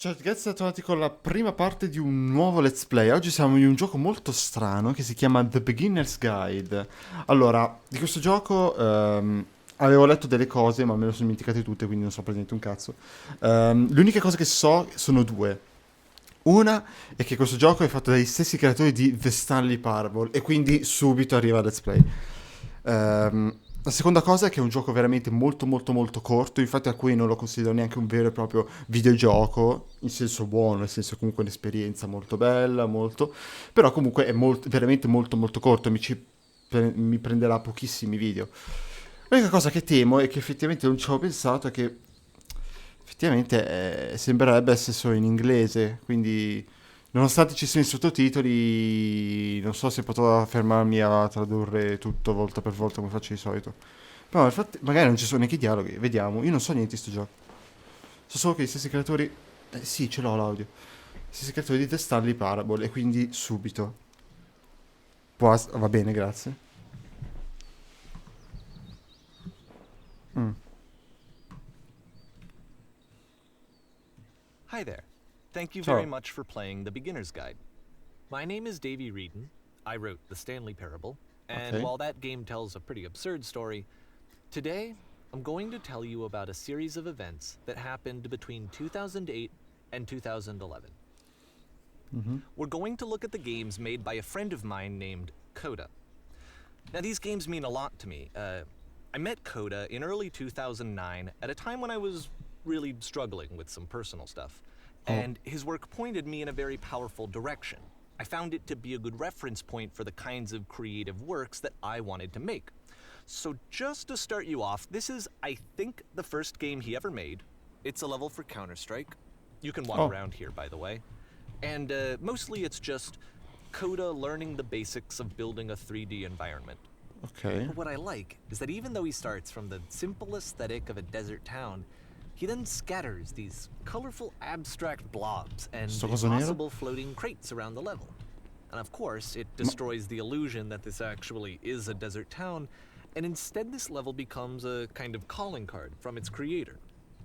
Ciao ragazzi, siamo tornati con la prima parte di un nuovo let's play. Oggi siamo in un gioco molto strano che si chiama The Beginner's Guide. Allora, di questo gioco avevo letto delle cose, ma me le sono dimenticate tutte, quindi non so praticamente un cazzo. Le uniche cose che so sono due. Una è che questo gioco è fatto dagli stessi creatori di The Stanley Parable e quindi subito arriva il let's play. La seconda cosa è che è un gioco veramente molto molto molto corto, infatti alcuni non lo considerano neanche un vero e proprio videogioco, in senso buono, nel senso comunque un'esperienza molto bella, molto, però comunque è veramente molto molto corto, mi prenderà pochissimi video. L'unica cosa che temo è che effettivamente non ci avevo pensato è che effettivamente sembrerebbe essere solo in inglese, quindi nonostante ci siano i sottotitoli, non so se potrò fermarmi a tradurre tutto volta per volta come faccio di solito. Però infatti magari non ci sono neanche i dialoghi, vediamo. Io non so niente di sto gioco. So solo che gli stessi creatori... sì, ce l'ho l'audio. Gli stessi creatori di The Stanley Parable e quindi subito. Va bene, grazie. Mm. Hi there. Thank you very Ciao. much for playing The Beginner's Guide. My name is Davey Reedon. I wrote The Stanley Parable, and Ok. while that game tells a pretty absurd story, today I'm going to tell you about a series of events that happened between 2008 and 2011. We're going to look at the games made by a friend of mine named Coda. Now, these games mean a lot to me. I met Coda in early 2009 at a time when I was really struggling with some personal stuff, and his work pointed me in a very powerful direction. I found it to be a good reference point for the kinds of creative works that I wanted to make. So just to start you off, this is, I think, the first game he ever made. It's a level for Counter-Strike. You can walk Oh. around here, by the way. And mostly it's just Coda learning the basics of building a 3D environment. Ok. But what I like is that even though he starts from the simple aesthetic of a desert town, he then scatters these colorful abstract blobs and Sto coso nero? impossible floating crates around the level. And of course, it destroys the illusion that this actually is a desert town, and instead this level becomes a kind of calling card from its creator.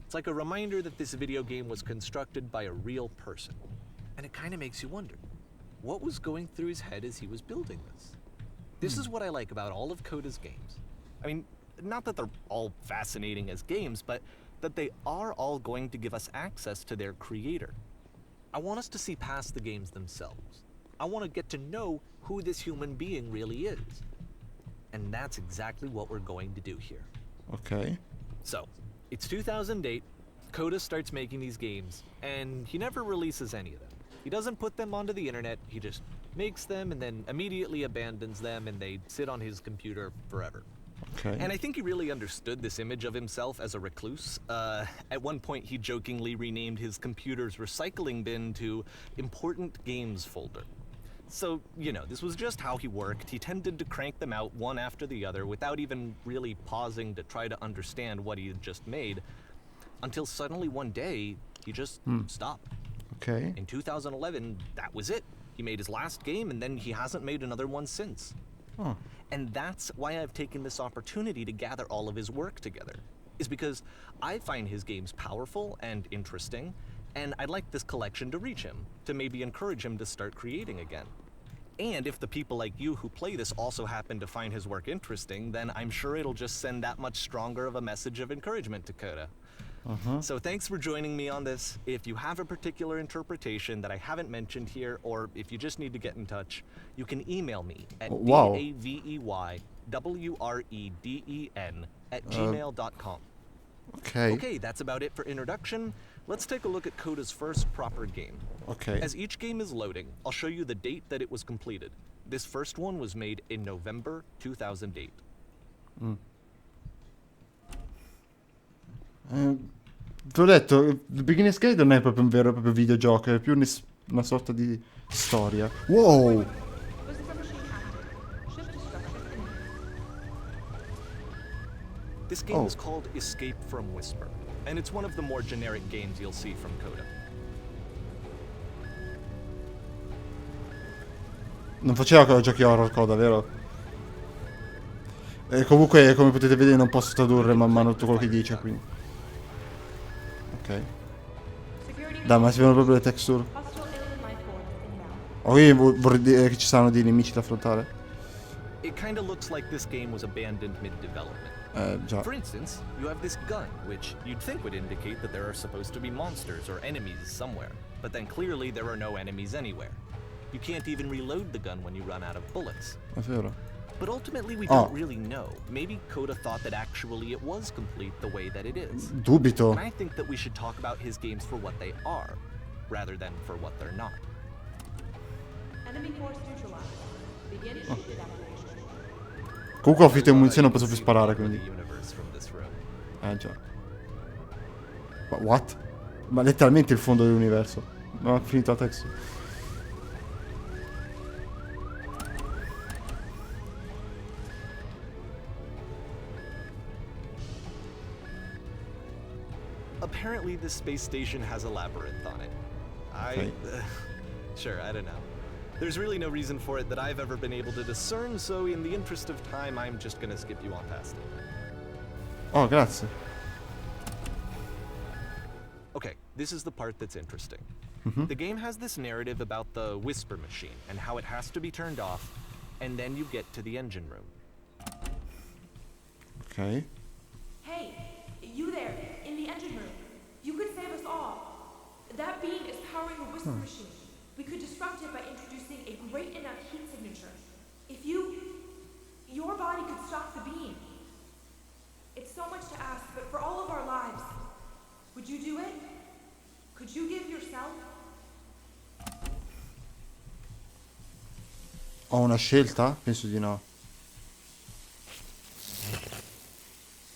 It's like a reminder that this video game was constructed by a real person. And it kind of makes you wonder, what was going through his head as he was building this? This is what I like about all of Coda's games. I mean, not that they're all fascinating as games, but that they are all going to give us access to their creator. I want us to see past the games themselves. I want to get to know who this human being really is. And that's exactly what we're going to do here. Ok. So, it's 2008, Coda starts making these games, and he never releases any of them. He doesn't put them onto the internet, he just makes them and then immediately abandons them, and they sit on his computer forever. Ok. And I think he really understood this image of himself as a recluse. At one point, he jokingly renamed his computer's recycling bin to Important Games Folder. So, you know, this was just how he worked. He tended to crank them out one after the other without even really pausing to try to understand what he had just made, until suddenly one day, he just stopped. Ok. In 2011, that was it. He made his last game, and then he hasn't made another one since. Oh. And that's why I've taken this opportunity to gather all of his work together, is because I find his games powerful and interesting, and I'd like this collection to reach him, to maybe encourage him to start creating again. And if the people like you who play this also happen to find his work interesting, then I'm sure it'll just send that much stronger of a message of encouragement to Coda. So thanks for joining me on this. If you have a particular interpretation that I haven't mentioned here, or if you just need to get in touch, you can email me at Wow. daveywreden@gmail.com. Ok. Okay, that's about it for introduction. Let's take a look at Coda's first proper game. Ok. As each game is loading, I'll show you the date that it was completed. This first one was made in November 2008. Ti ho detto, The Beginner's Guide non è proprio un vero e proprio videogioco, è più una sorta di storia. Wow! This game Oh. is called Escape from Whisper, and it's one of the more generic games you'll see from Coda. Non faceva giochi horror Coda, vero? E comunque, come potete vedere, non posso tradurre man mano tutto quello che dice, quindi. Ok. Dai, ma si vedono proprio le texture. Oh, io vorrei dire che ci saranno dei nemici da affrontare. It kinda looks like this game was abandoned mid-development. Già. For instance, you have this gun, which you'd think would indicate that there are supposed to be monsters or enemies somewhere, but then clearly there are no enemies anywhere. You can't even reload the gun when you run out of bullets. È vero. But ultimately we don't really know. Maybe Coda thought that actually it was complete the way that it is. Dubito. And I think that we should talk about his games for what they are, rather than for what they're not. Enemy force neutralized. Begin shift evacuation. Comunque ho finito di munizioni, non posso più sparare, quindi. Già. Ma what? Ma letteralmente il fondo dell'universo. Non ho finito la text. Apparently this space station has a labyrinth on it. Okay. Sure, I don't know. There's really no reason for it that I've ever been able to discern, so in the interest of time, I'm just gonna skip you on past it. Oh, grazie. Okay, this is the part that's interesting. The game has this narrative about the whisper machine and how it has to be turned off, and then you get to the engine room. Ok. Hey, you there, in the engine room. You could save us all. That beam is powering the whisper machine. We could disrupt it by introducing a great enough heat signature. If your body could stop the beam. It's so much to ask, but for all of our lives, would you do it? Could you give yourself? Ho una scelta? Penso di no.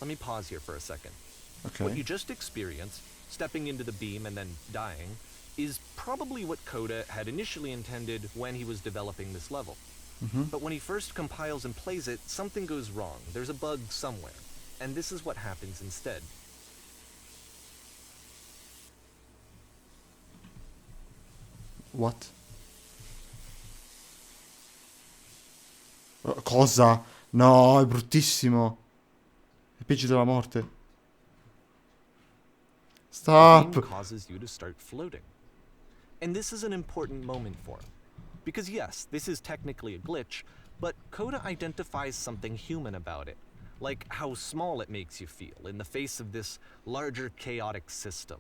Let me pause here for a second. Ok. What you just experienced, stepping into the beam and then dying, is probably what Coda had initially intended when he was developing this level. But when he first compiles and plays it, something goes wrong. There's a bug somewhere. And this is what happens instead. What? Cosa? No, è bruttissimo. È peggio della morte. The beam Stop. causes you to start floating. And this is an important moment for him. Because yes, this is technically a glitch, but Coda identifies something human about it. Like how small it makes you feel in the face of this larger chaotic system.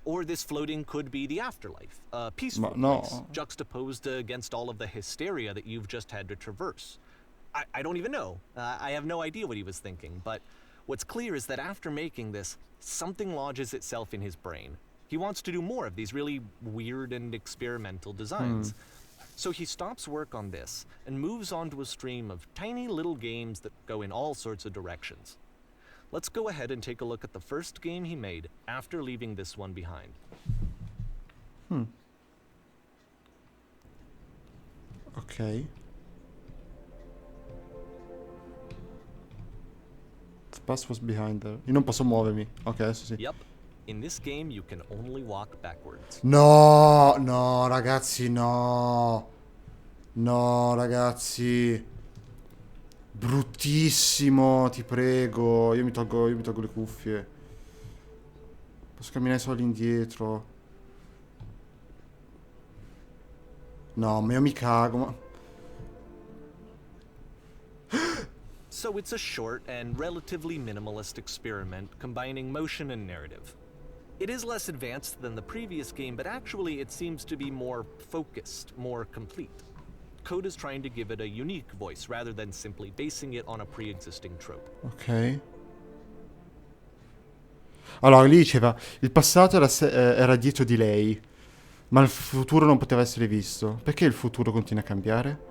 Or this floating could be the afterlife, a peaceful place, juxtaposed against all of the hysteria that you've just had to traverse. I don't even know. I have no idea what he was thinking, but what's clear is that after making this, something lodges itself in his brain. He wants to do more of these really weird and experimental designs. So he stops work on this and moves on to a stream of tiny little games that go in all sorts of directions. Let's go ahead and take a look at the first game he made after leaving this one behind. Ok. The bus was behind there. Io non posso muovermi. Ok, adesso sì. Yep. In this game, you can only walk backwards. No, no, ragazzi, no. No, ragazzi. Bruttissimo, ti prego. Io mi tolgo le cuffie. Posso camminare solo all'indietro. No, ma io mi cago, ma... So it's a short and relatively minimalist experiment combining motion and narrative. It is less advanced than the previous game, but actually it seems to be more focused, more complete. Coda's trying to give it a unique voice rather than simply basing it on a pre-existing trope. Ok. Allora, lì diceva, il passato era dietro di lei, ma il futuro non poteva essere visto. Perché il futuro continua a cambiare?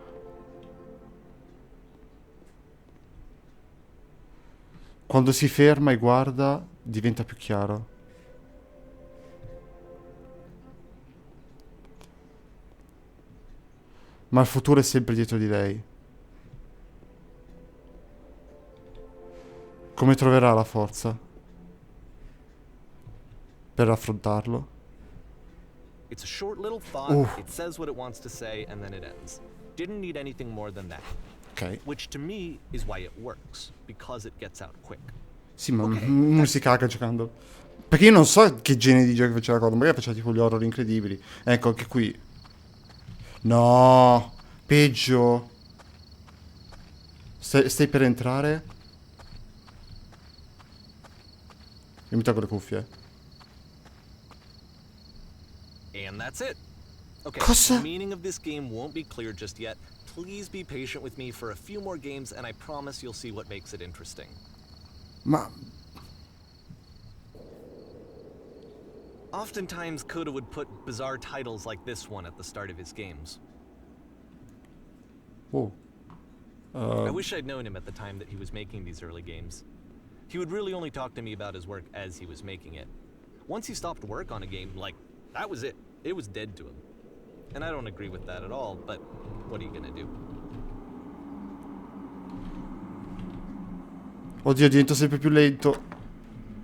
Quando si ferma e guarda, diventa più chiaro. Ma il futuro è sempre dietro di lei. Come troverà la forza per affrontarlo? It's a short little thought, it says what it wants to say, and then it ends. Didn't need anything more than that. Ok. Which to me is why it works, because it gets out quick. Sì, ma non si caga giocando. Perché io non so che genere di giochi faceva Coda, magari faceva tipo gli horror incredibili. Ecco, anche qui. No, peggio. Stai per entrare? Io mi tolgo le cuffie. And that's it. Okay, Cosa? the meaning of this game won't be clear just yet. Please be patient with me for a few more games, and I promise you'll see what makes it interesting. Ma... Oftentimes, Coda would put bizarre titles like this one at the start of his games. Oh. I wish I'd known him at the time that he was making these early games. He would really only talk to me about his work as he was making it. Once he stopped work on a game, like, that was it. It was dead to him. And I don't agree with that at all, but what are you gonna do? Oddio, divento sempre più lento.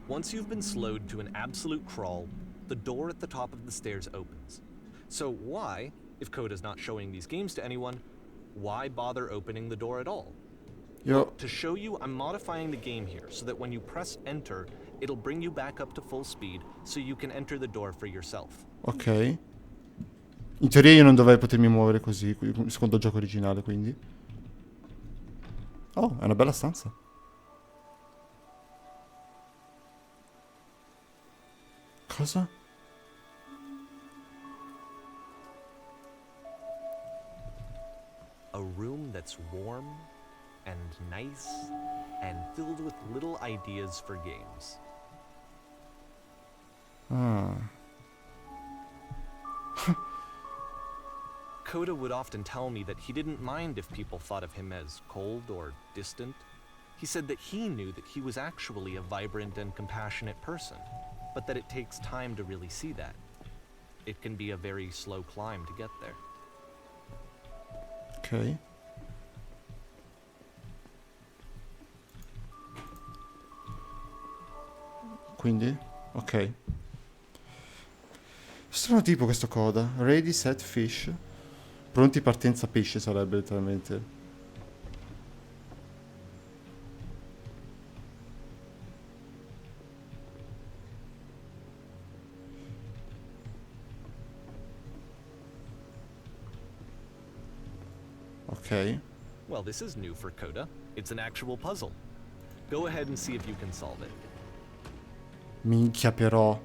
Once you've been slowed to an absolute crawl, the door at the top of the stairs opens. So why, if Coda's not showing these games to anyone, why bother opening the door at all? Io... To show you, I'm modifying the game here so that when you press enter, it'll bring you back up to full speed so you can enter the door for yourself. Ok. In teoria io non dovrei potermi muovere così, secondo il gioco originale, quindi. Oh, è una bella stanza. Cosa? A room that's warm and nice and filled with little ideas for games. Ah. Coda would often tell me that he didn't mind if people thought of him as cold or distant. He said that he knew that he was actually a vibrant and compassionate person, but that it takes time to really see that. It can be a very slow climb to get there. Ok. Quindi? Ok. Strano tipo questo Coda. Ready, set, fish. Pronti, partenza, pesce sarebbe letteralmente. Ok. Well, this is new for Coda. It's an actual puzzle. Go ahead and see if you can solve it. Minchia però.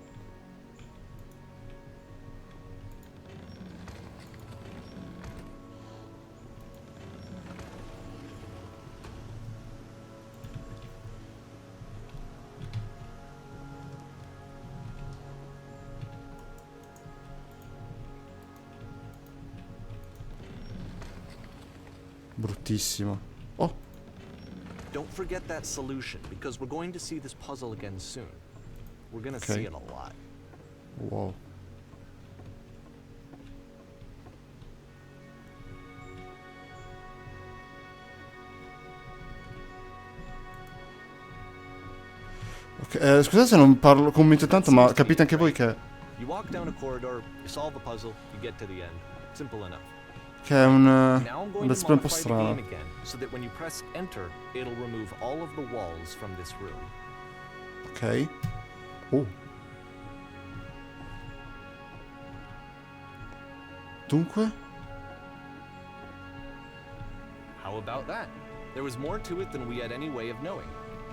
Bruttissimo. Oh, Don't forget that solution, because we're going to see this puzzle again soon. We're gonna Okay. see it a lot. wow. Ok, scusate se non parlo, commento tanto, ma capite anche voi che You walk down a corridor, you solve a puzzle, you get to the end. Simple enough. è un Now I'm going let's to play un po' modify the game strano. again, so that when you press enter, it'll remove all of the walls from this room. Ok. Oh. Dunque? How about that? There was more to it than we had any way of knowing.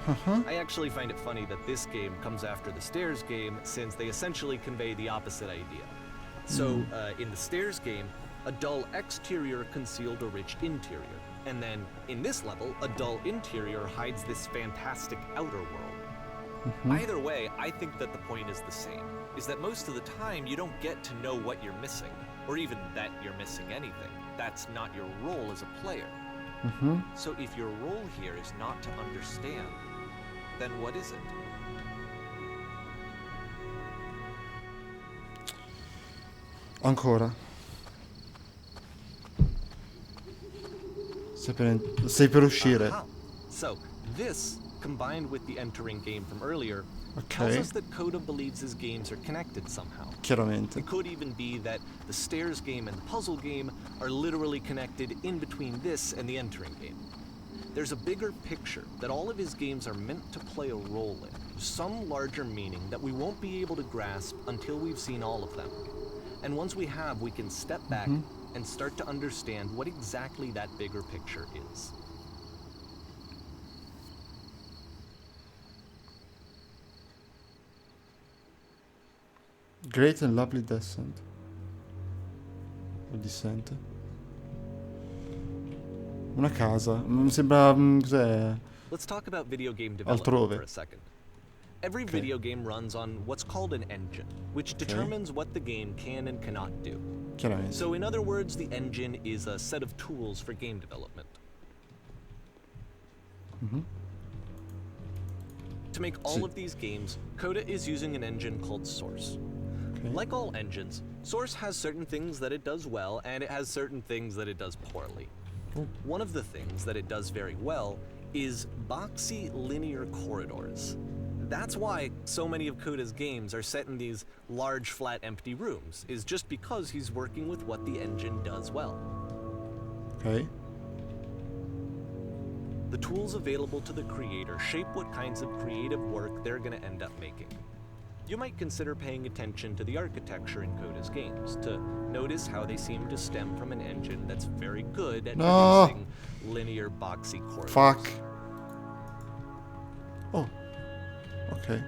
Uh-huh. I actually find it funny that this game comes after the stairs game, since they essentially convey the opposite idea. So, in the stairs game, a dull exterior concealed a rich interior. And then, in this level, a dull interior hides this fantastic outer world. Either way, I think that the point is the same, is that most of the time you don't get to know what you're missing, or even that you're missing anything. That's not your role as a player. So if your role here is not to understand, then what is it? Ancora. Sei per uscire. Aha. So this, combined with the entering game from earlier, tells Ok, us that Coda believes his games are connected somehow. chiaramente. It could even be that the stairs game and the puzzle game are literally connected in between this and the entering game. There's a bigger picture that all of his games are meant to play a role in, some larger meaning that we won't be able to grasp until we've seen all of them. And once we have, we can step back and start to understand what exactly that bigger picture is. Great and lovely descent. O descent. Una casa. Mi sembra... cos'è? Let's talk about video game development Altrove. for a second. Every video game runs on what's called an engine, which determines what the game can and cannot do. Chiaramente. So in other words, the engine is a set of tools for game development. To make all of these games, Coda is using an engine called Source. Okay. Like all engines, Source has certain things that it does well, and it has certain things that it does poorly. One of the things that it does very well is boxy linear corridors. That's why so many of Coda's games are set in these large, flat, empty rooms, is just because he's working with what the engine does well. Ok. The tools available to the creator shape what kinds of creative work they're going to end up making. You might consider paying attention to the architecture in Coda's games to notice how they seem to stem from an engine that's very good at producing linear, boxy corridors. Fuck. Oh. Ok.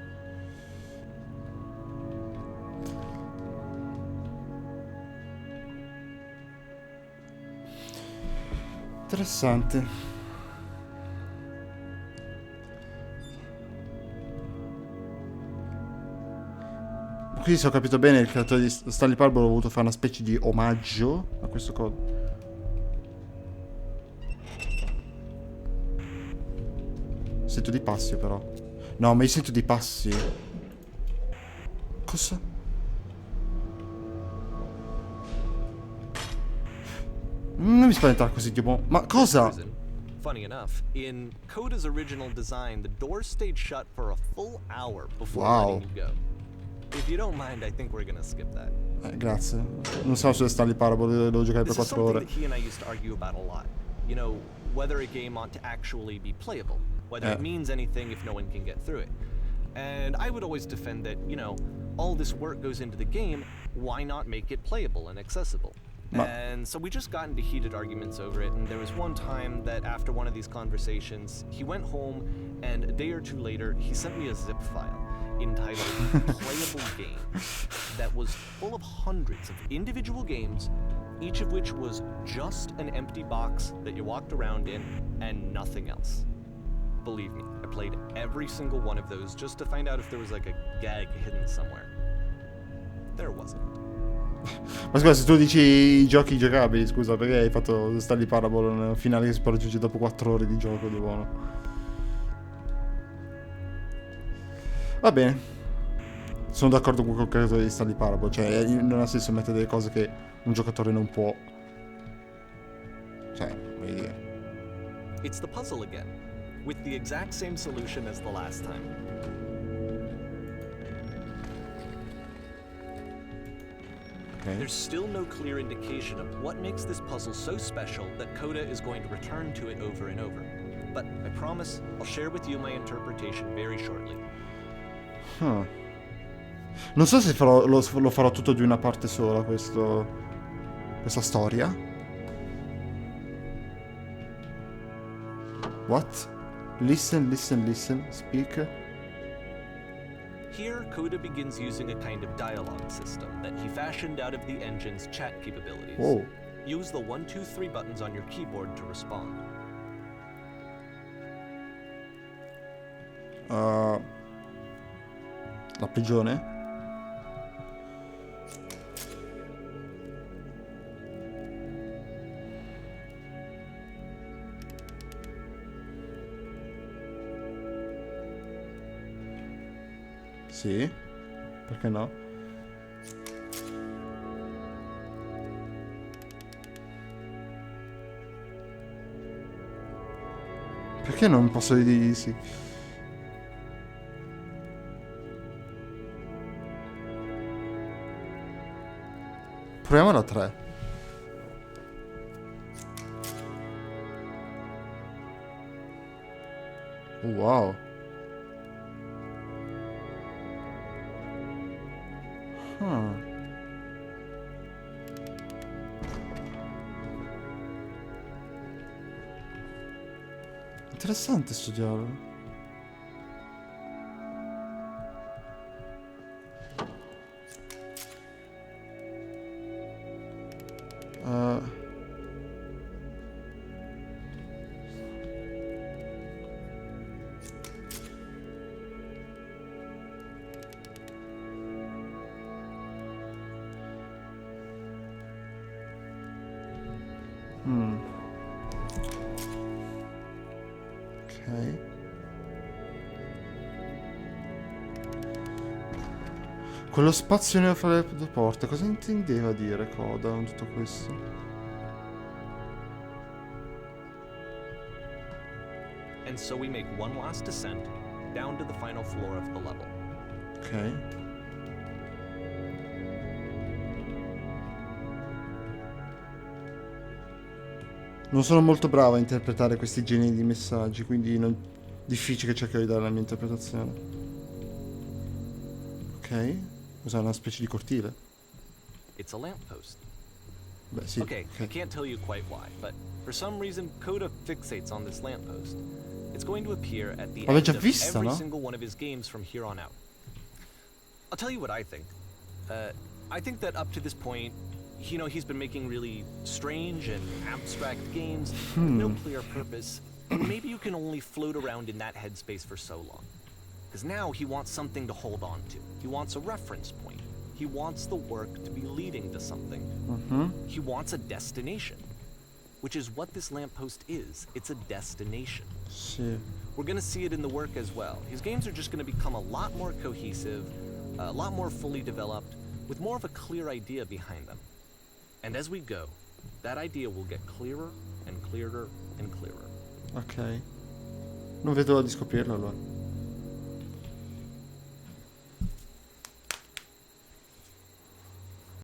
Interessante. Quindi se ho capito bene il creatore di Stanley Parable ha voluto fare una specie di omaggio a questo coso. Sento dei passi però. No, ma io sento dei passi. Cosa? Non mi spaventare così, tipo. Ma cosa? Funny enough, in Coda's original design, the door stayed shut for a full hour before letting you go. If you don't mind, I think we're gonna skip that. Grazie. Non so se Stanley Parable devo giocare per This is 4 ore. something that he and I used to argue about a lot. You know, whether a game ought to actually be playable, whether it means anything if no one can get through it. And I would always defend that, you know, all this work goes into the game, why not make it playable and accessible? And so we just got into heated arguments over it, and there was one time that after one of these conversations, he went home, and a day or two later, he sent me a zip file entitled Playable Game that was full of hundreds of individual games, each of which was just an empty box that you walked around in and nothing else. Believe me, I played every single one of those just to find out if there was like a gag hidden somewhere. There wasn't. Ma scusa, se tu dici i giochi giocabili, scusa, perché hai fatto Stanley Parable un finale che si può raggiungere dopo 4 ore di gioco di buono? Va bene. Sono d'accordo con quel creatore di Stanley Parable, cioè non ha senso mettere delle cose che un giocatore non può. Cioè, voglio dire. It's the puzzle again, with the exact same solution as the last time. Okay. There's still no clear indication of what makes this puzzle so special that Coda is going to return to it over and over. But I promise I'll share with you my interpretation very shortly. Non so se lo farò tutto di una parte sola, questa storia. What? Listen, listen, listen, speak. Here, Coda begins using a kind of dialogue system that he fashioned out of the engine's chat capabilities. Whoa. Use the 1, 2, 3 buttons on your keyboard to respond. La prigione? Sì, perché no? Perché non posso dire di sì? Proviamo la 3. Wow. Ah. Interessante sto dialogo. Uh, ok. Quello spazio nero fra le due porte, cosa intendeva dire Coda con tutto questo? And so we make one last descent down to the final floor of the level. Ok. Non sono molto bravo a interpretare questi generi di messaggi, quindi non... difficile che cercherò di dare la mia interpretazione. Ok. Cos'è, una specie di cortile? It's a lamppost. Beh, sì. Okay, I can't tell you quite why, but for some reason Coda fixates on this lamppost. It's going to appear at the L'aveva end già of vista, every no? single one of his games from here on out. I'll tell you what I think. I think that up to this point, you know, he's been making really strange and abstract games with no clear purpose, and maybe you can only float around in that headspace for so long. Because now he wants something to hold on to. He wants a reference point. He wants the work to be leading to something. He wants a destination, which is what this lamppost is. It's a destination. Sì. We're going to see it in the work as well. His games are just going to become a lot more cohesive, a lot more fully developed, with more of a clear idea behind them. And as we go, that idea will get clearer and clearer and clearer. Ok. Non vedo l'ora di scoprirlo allora.